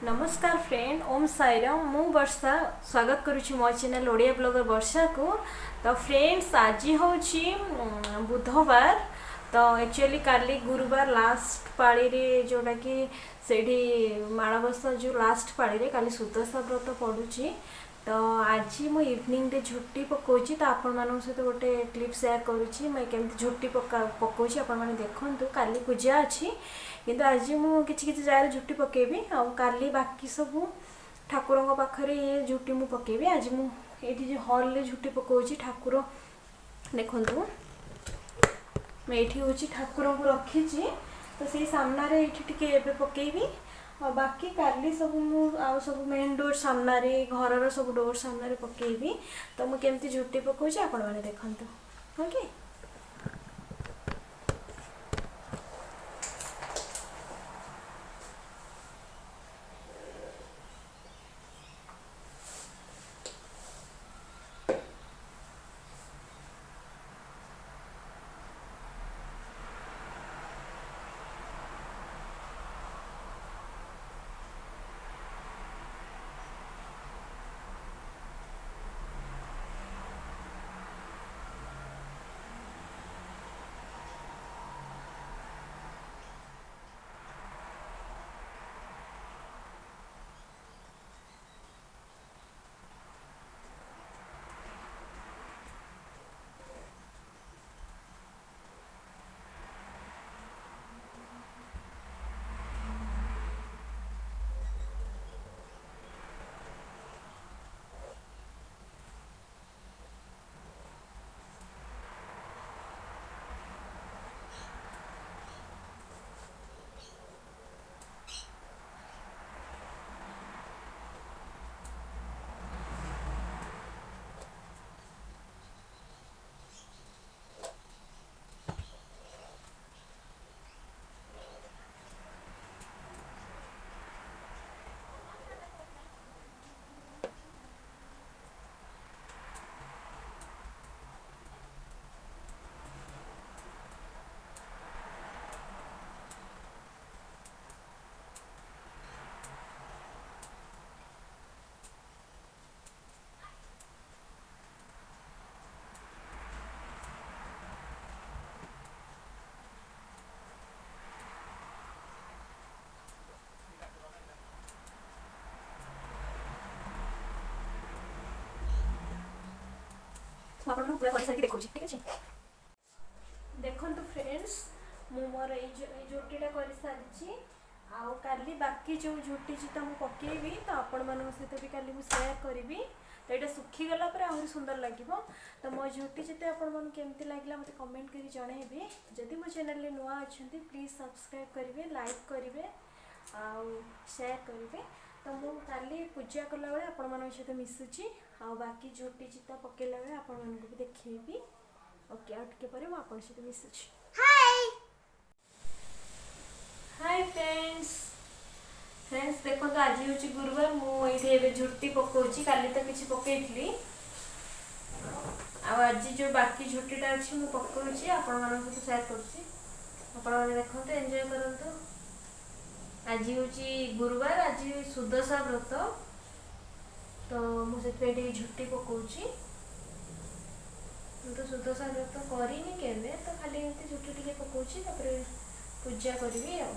नमस्कार फ्रेंड ओम साईराम मु वर्षा स्वागत करुच्ची मो चैनल ओडिया ब्लॉगर वर्षा को। तो फ्रेंड्स आज हूँ बुधवार। तो एक्चुअली काली गुरुवार लास्ट पाड़ी रे जोटा कि सेठी माणबसा जो लास्ट पाड़ी रे काली सुदशा व्रत पड़ुची। तो आज मु इवनिंग रे झुट्टी पकाउची। तो आपण मानक सहित गोटे क्लिप शेयर करुच्ची मैं केमती झुट्टी पकाउची आपण माने देखंतु। काली पूजा अछि किंतु आज मु किछि किछि जाय झुट्टी पकेबी आ काली बाकी सब ठाकुर पाखरे ये झुट्टी मु पकेबी। आज मु एठी जो हॉल रे झुट्टी पकाउची ठाकुर देखंतु मैं एठी होची ठाकुर को रखीची। तो से सामना रे एठी टिके एबे पकेबी आ बाकी काली सब मु आ सब मेन डोर सामना रे घर रो सब डोर सामना रे पकेबी। तो मु केमती झुट्टी पकाउची आपण माने देखंतु। ओके आपन पूरा कर सारी देखो ठीक है। देखो तो फ्रेंड्स मु मोर ए झुट्टीटा कर सारी आउ काली बाकी जो झुट्टी चिता मु पकेबी। तो आपण मानक सहित भी काली मु शेयर करी। तो ये सुखी गला पर आहरी सुंदर लगे। तो मो झुट्टी चिता आपण मन केमती लागला मते कमेंट करी जणेबे। जदि मो चैनल रे नुआ अछंती प्लीज सब्सक्राइब करिवे लाइक करिवे आउ शेयर करिवे। तो मु काली पूजा कला बेले आपण मानक सहित मिसुची आ बाकी झुट्टी चिता पकेला बेले आपण मन को भी देखिबी। ओके आ टिके परे मु आपण सहित मिसुची। हाय फ्रेंड्स फ्रेंड्स देखो तो आज हूँ गुरुवार मुझे झुट्टी पकाउची। काली तो किसी पकईली आज जो बाकी झुट्टीटा अच्छी मुझे पकाउची आपण मान सहित शेयर कर देखो एंजॉय करंतु। आज हूँ गुरुवार आज सुदशा व्रत। तो मुझे झुट्टी पकाउची तो सुदशा व्रत करिनी केबे। तो खाली एमती झुट्टी टिके पकाउची तापर पूजा करी आ।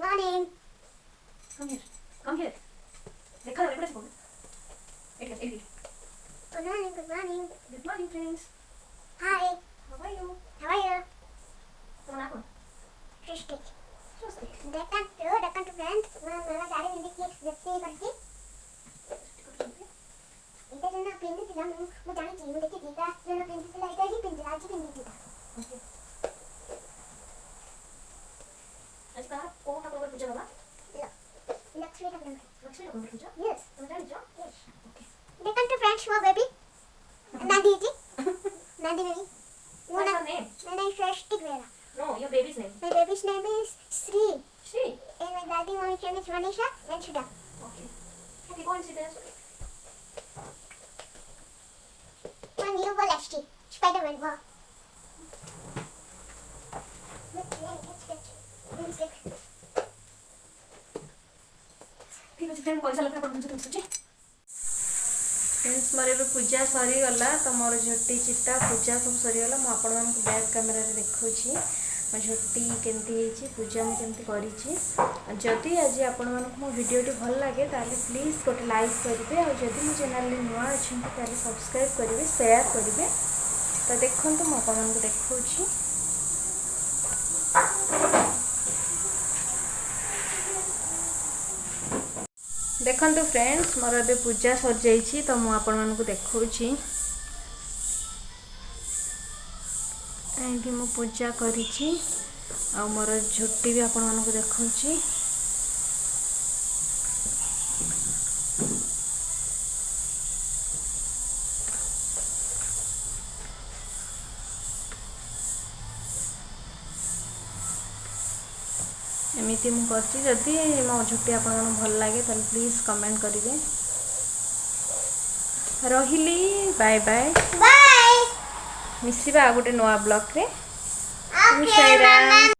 morning. Come here. Come here. देखा ना रेकॉर्ड करो. Edit. Good morning. Good morning. Good morning friends. Hi. How are you? How are you? तुम्हारा कौन? Trishti. Trusty. Deccan to friends. मैं सारे हिंदी की व्यक्ति करती. इधर जो ना पिंडी थी ना मैं जाने चाहिए मुझे देखी थी का जो ना पिंडी थी लाइट ही पिंडी आज पिंडी थी. Okay. आज कहाँ कौन ठाकुर पूजा बाबा? लक्ष्मी ठाकुर. लक्ष्मी ठाकुर पूजा? Yes. तुम जान लीजिए? Yes. Okay. Deccan to friends वो baby. Nandi ji. Nandi baby. What's her name? My name is Trishti Vera. No, your baby's name. My baby's name is Sri. Shri. And my daddy mommy name is Manisha and Shida. Okay. Happy coincidence. One new ball ST. Spider-Man ball. ठीक अछि friend पैसा लगा पर तुम सोचे friends मोर पूजा सरी गला तो मोर झोटी चिट्टा पूजा सब सरी गला मु आपण मानक बैक कैमरा रे देखौछि मो झोटी केमती हेछि पूजा मु केमती करिछि जदि आज आपण मानक मो वीडियोटी भल लागे ताले प्लीज गोटे लाइक करिवे और जदि मो चैनल रे नुआ अछंती ताले सब्सक्राइब करिवे शेयर करिवे तो देखंतु मो आपण मानक देखौछि देखंतु फ्रेंड्स मोर ए पूजा सर जाइछि तो मु आपण मानक देखौछि एंडी मु पूजा करिछि आ मोर झोटी भी आपण मानक देखौछि एमिति मु करछि जदि मो झोटी आपण मानक भल लागे त प्लीज कमेंट करिवे रहिली बाय बाय Bye. मिसिबा गोटे नवा ब्लॉग रे Okay, साईराम। Mama.